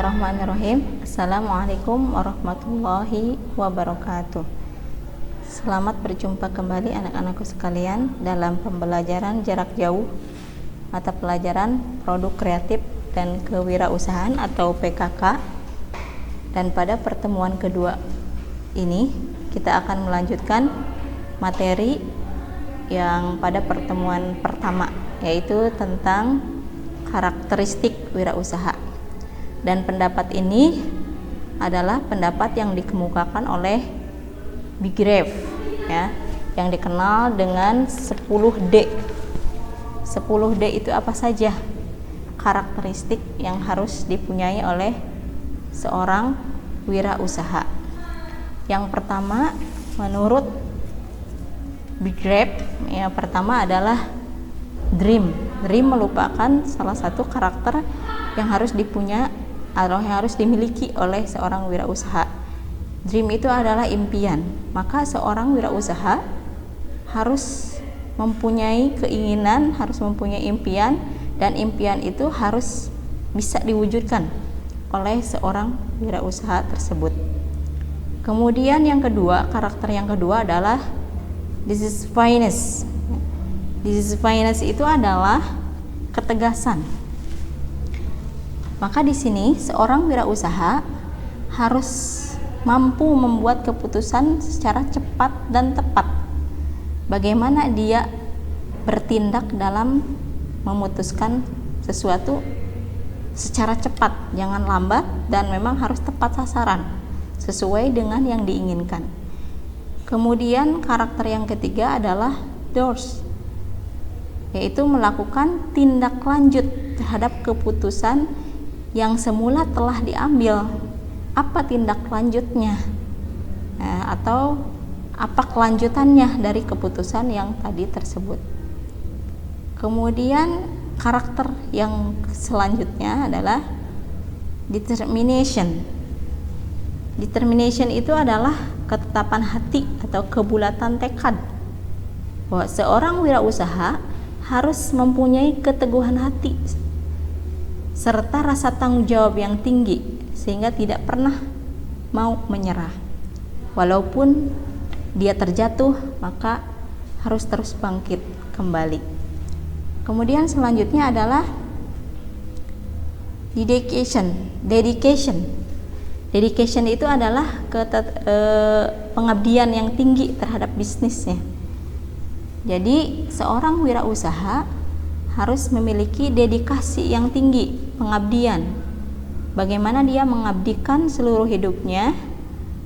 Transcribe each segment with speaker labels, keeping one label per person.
Speaker 1: Bismillahirrahmanirrahim. Assalamualaikum warahmatullahi wabarakatuh. Selamat berjumpa kembali anak-anakku sekalian dalam pembelajaran jarak jauh mata pelajaran produk kreatif dan kewirausahaan atau PKK. Dan pada pertemuan kedua ini kita akan melanjutkan materi yang pada pertemuan pertama, yaitu tentang karakteristik wirausaha. Dan pendapat ini adalah pendapat yang dikemukakan oleh Bigrave, ya, yang dikenal dengan 10D. 10D itu apa saja karakteristik yang harus dipunyai oleh seorang wirausaha. Yang pertama, menurut Bigrave, yang pertama adalah dream. Dream merupakan salah satu karakter yang harus dipunyai atau yang harus dimiliki oleh seorang wirausaha. Dream itu adalah impian. Maka seorang wirausaha harus mempunyai keinginan, harus mempunyai impian, dan impian itu harus bisa diwujudkan oleh seorang wirausaha tersebut. Kemudian yang kedua, karakter yang kedua adalah decisiveness. Decisiveness itu adalah ketegasan. Maka di sini seorang wirausaha harus mampu membuat keputusan secara cepat dan tepat. Bagaimana dia bertindak dalam memutuskan sesuatu secara cepat, jangan lambat, dan memang harus tepat sasaran sesuai dengan yang diinginkan. Kemudian karakter yang ketiga adalah doers, yaitu melakukan tindak lanjut terhadap keputusan yang semula telah diambil. Apa tindak lanjutnya, atau apa kelanjutannya dari keputusan yang tadi tersebut. Kemudian karakter yang selanjutnya adalah determination. Determination itu adalah ketetapan hati atau kebulatan tekad, bahwa seorang wirausaha harus mempunyai keteguhan hati serta rasa tanggung jawab yang tinggi, sehingga tidak pernah mau menyerah. Walaupun dia terjatuh, maka harus terus bangkit kembali. Kemudian selanjutnya adalah dedication. Dedication itu adalah pengabdian yang tinggi terhadap bisnisnya. Jadi seorang wirausaha harus memiliki dedikasi yang tinggi, pengabdian. Bagaimana dia mengabdikan seluruh hidupnya,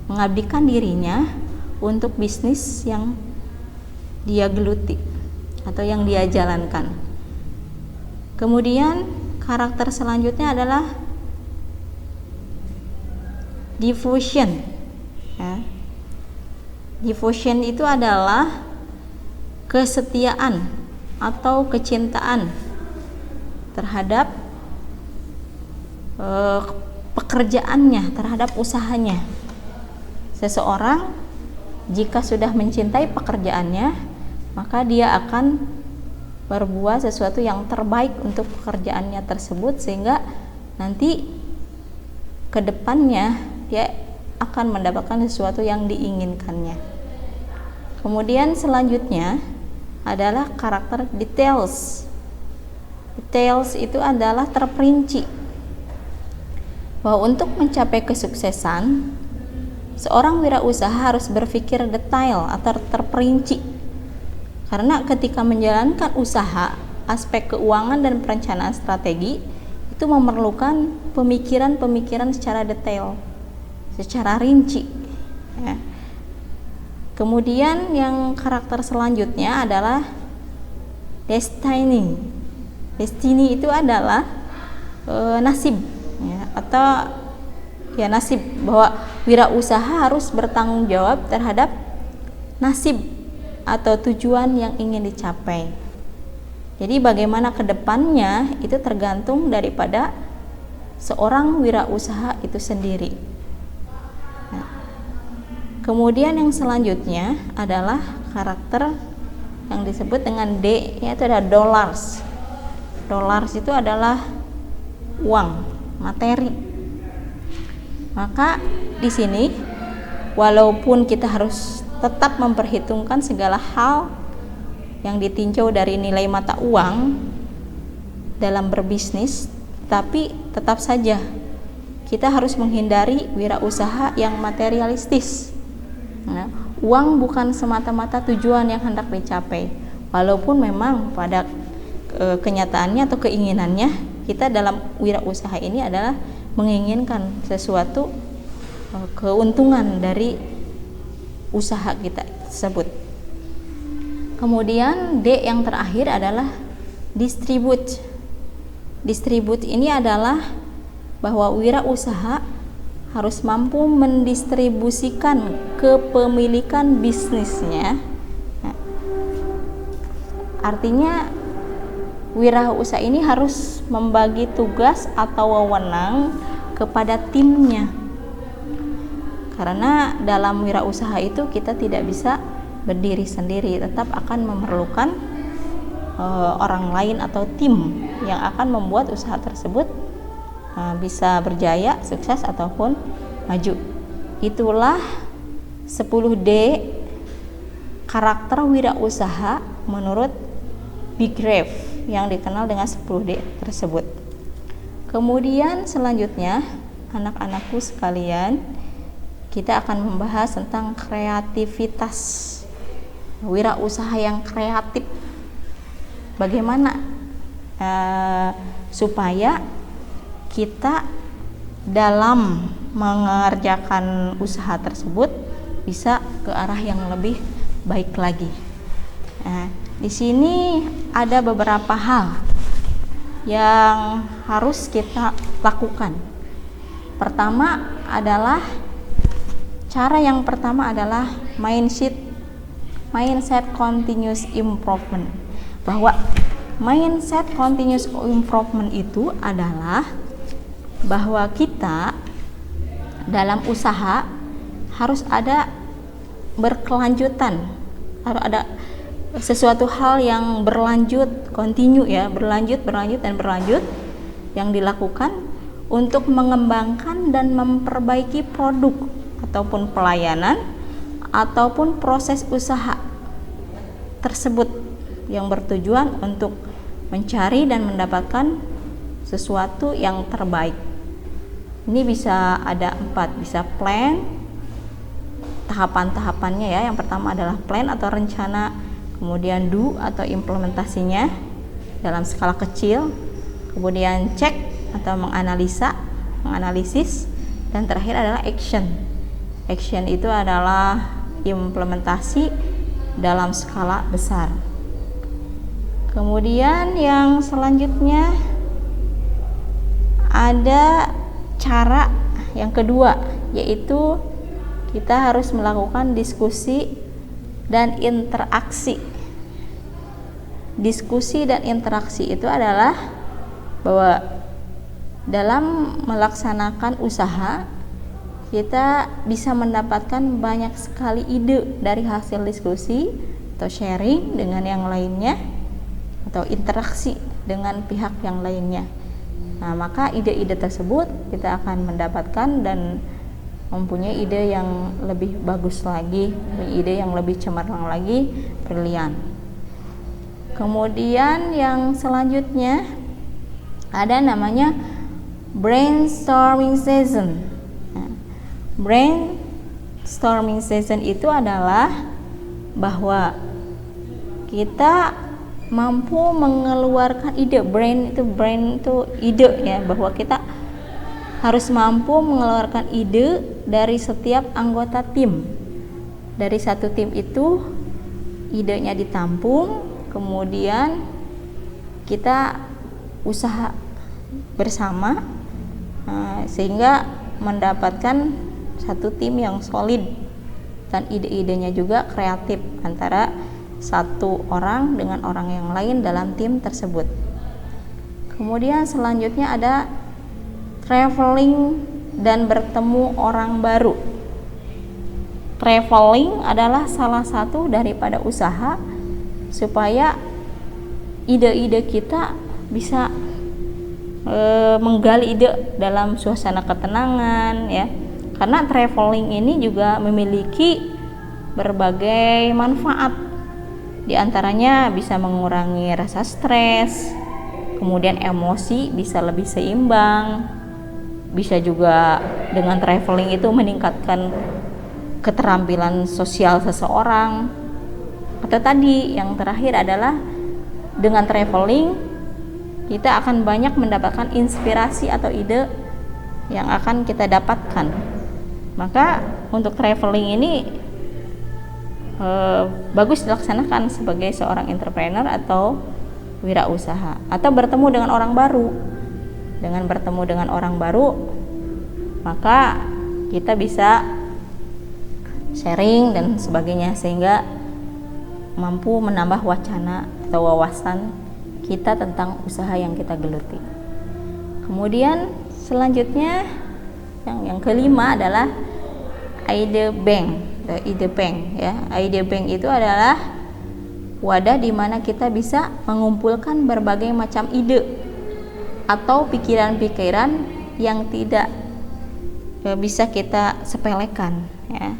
Speaker 1: mengabdikan dirinya untuk bisnis yang dia geluti atau yang dia jalankan. Kemudian karakter selanjutnya adalah devotion, ya. Devotion itu adalah kesetiaan atau kecintaan terhadap pekerjaannya, terhadap usahanya. Seseorang jika sudah mencintai pekerjaannya, maka dia akan berbuat sesuatu yang terbaik untuk pekerjaannya tersebut, sehingga nanti ke depannya dia akan mendapatkan sesuatu yang diinginkannya. Kemudian selanjutnya adalah karakter details. Details itu adalah terperinci, bahwa untuk mencapai kesuksesan, seorang wirausaha harus berpikir detail atau terperinci. Karena ketika menjalankan usaha, aspek keuangan dan perencanaan strategi itu memerlukan pemikiran-pemikiran secara detail, secara rinci, ya. Kemudian yang karakter selanjutnya adalah destiny. Destiny itu adalah nasib, ya, atau ya nasib, bahwa wirausaha harus bertanggung jawab terhadap nasib atau tujuan yang ingin dicapai. Jadi bagaimana ke depannya itu tergantung daripada seorang wirausaha itu sendiri. Kemudian yang selanjutnya adalah karakter yang disebut dengan D, yaitu ada dollars. Dollars itu adalah uang, materi. Maka di sini walaupun kita harus tetap memperhitungkan segala hal yang ditinjau dari nilai mata uang dalam berbisnis, tapi tetap saja kita harus menghindari wirausaha yang materialistis. Nah, uang bukan semata-mata tujuan yang hendak dicapai, walaupun memang pada kenyataannya atau keinginannya kita dalam wirausaha ini adalah menginginkan sesuatu keuntungan dari usaha kita tersebut. Kemudian D yang terakhir adalah distribute. Distribute ini adalah bahwa wirausaha harus mampu mendistribusikan kepemilikan bisnisnya. Nah, artinya wirausaha ini harus membagi tugas atau wewenang kepada timnya. Karena dalam wirausaha itu kita tidak bisa berdiri sendiri, tetap akan memerlukan orang lain atau tim yang akan membuat usaha tersebut bisa berjaya, sukses ataupun maju. Itulah 10D karakter wirausaha menurut Big Rave yang dikenal dengan 10D tersebut. Kemudian selanjutnya, anak-anakku sekalian, kita akan membahas tentang kreativitas, wirausaha yang kreatif. Bagaimana supaya kita dalam mengerjakan usaha tersebut bisa ke arah yang lebih baik lagi. Nah, di sini ada beberapa hal yang harus kita lakukan. Cara yang pertama adalah mindset continuous improvement. Bahwa mindset continuous improvement itu adalah bahwa kita dalam usaha harus ada berkelanjutan, harus ada sesuatu hal yang berlanjut, berlanjut yang dilakukan untuk mengembangkan dan memperbaiki produk ataupun pelayanan ataupun proses usaha tersebut yang bertujuan untuk mencari dan mendapatkan sesuatu yang terbaik. Ini bisa ada 4, bisa plan, tahapan-tahapannya ya. Yang pertama adalah plan atau rencana, kemudian do atau implementasinya dalam skala kecil, kemudian check atau menganalisis, dan terakhir adalah action. Action itu adalah implementasi dalam skala besar. Kemudian yang selanjutnya ada cara yang kedua, yaitu kita harus melakukan diskusi dan interaksi. Diskusi dan interaksi itu adalah bahwa dalam melaksanakan usaha kita bisa mendapatkan banyak sekali ide dari hasil diskusi atau sharing dengan yang lainnya atau interaksi dengan pihak yang lainnya. Nah, maka ide-ide tersebut kita akan mendapatkan dan mempunyai ide yang lebih bagus lagi, ide yang lebih cemerlang lagi, brilian. Kemudian yang selanjutnya ada namanya brainstorming session. Nah, brainstorming session itu adalah bahwa kita mampu mengeluarkan ide. Brain itu ide ya, bahwa kita harus mampu mengeluarkan ide dari setiap anggota tim. Dari satu tim itu idenya ditampung, kemudian kita usaha bersama sehingga mendapatkan satu tim yang solid dan ide-idenya juga kreatif antara satu orang dengan orang yang lain dalam tim tersebut. Kemudian selanjutnya ada traveling dan bertemu orang baru. Traveling adalah salah satu daripada usaha supaya ide-ide kita bisa menggali ide dalam suasana ketenangan ya. Karena traveling ini juga memiliki berbagai manfaat. Di antaranya bisa mengurangi rasa stres, kemudian emosi bisa lebih seimbang. Bisa juga dengan traveling itu meningkatkan keterampilan sosial seseorang. Atau tadi yang terakhir adalah dengan traveling kita akan banyak mendapatkan inspirasi atau ide yang akan kita dapatkan. Maka untuk traveling ini bagus dilaksanakan sebagai seorang entrepreneur atau wirausaha, atau bertemu dengan orang baru. Dengan bertemu dengan orang baru, maka kita bisa sharing dan sebagainya, sehingga mampu menambah wacana atau wawasan kita tentang usaha yang kita geluti. Kemudian selanjutnya yang kelima adalah ide bank. Ya, ide bank itu adalah wadah di mana kita bisa mengumpulkan berbagai macam ide atau pikiran-pikiran yang tidak bisa kita sepelekan ya.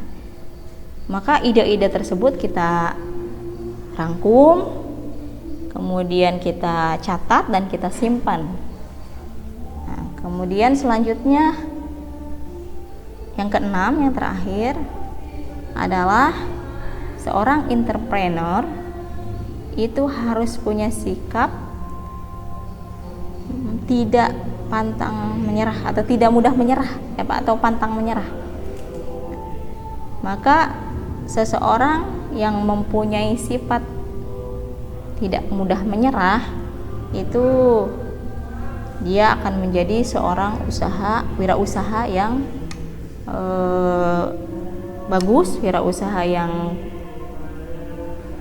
Speaker 1: Maka ide-ide tersebut kita rangkum, kemudian kita catat dan kita simpan. Nah, kemudian selanjutnya yang keenam, yang terakhir adalah seorang entrepreneur itu harus punya sikap tidak pantang menyerah atau tidak mudah menyerah atau pantang menyerah. Maka seseorang yang mempunyai sifat tidak mudah menyerah itu dia akan menjadi seorang wirausaha yang bagus, wirausaha yang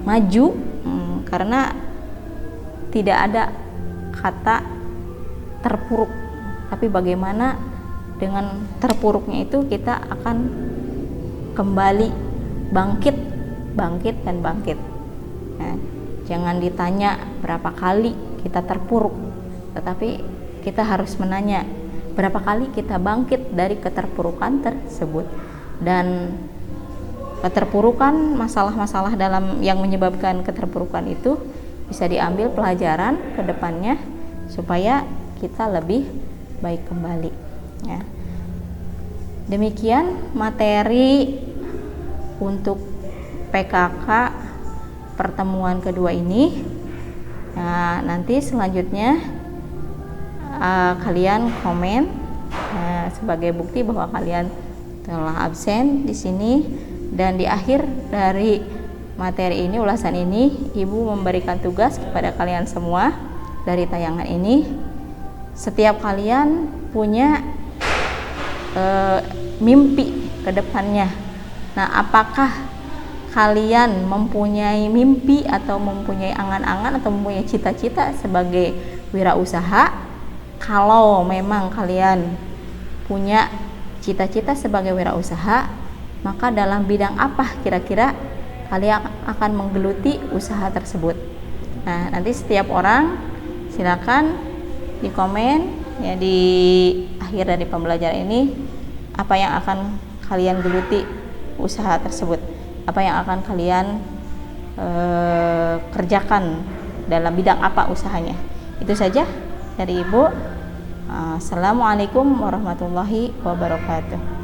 Speaker 1: maju, karena tidak ada kata terpuruk, tapi bagaimana dengan terpuruknya itu kita akan kembali bangkit dan bangkit. Nah, jangan ditanya berapa kali kita terpuruk, tetapi kita harus menanya berapa kali kita bangkit dari keterpurukan tersebut. Dan keterpurukan, masalah-masalah dalam yang menyebabkan keterpurukan itu bisa diambil pelajaran ke depannya supaya kita lebih baik kembali ya. Demikian materi untuk PKK pertemuan kedua ini. Nah, nanti selanjutnya kalian komen sebagai bukti bahwa kalian telah absen di sini. Dan di akhir dari materi ini, ulasan ini, Ibu memberikan tugas kepada kalian semua dari tayangan ini. Setiap kalian punya mimpi ke depannya. Nah, apakah kalian mempunyai mimpi atau mempunyai angan-angan atau mempunyai cita-cita sebagai wirausaha? Kalau memang kalian punya cita-cita sebagai wirausaha, maka dalam bidang apa kira-kira kalian akan menggeluti usaha tersebut? Nah, nanti setiap orang silakan di komen ya di akhir dari pembelajaran ini, apa yang akan kalian geluti usaha tersebut, apa yang akan kalian kerjakan dalam bidang apa usahanya. Itu saja dari Ibu. Assalamualaikum warahmatullahi wabarakatuh.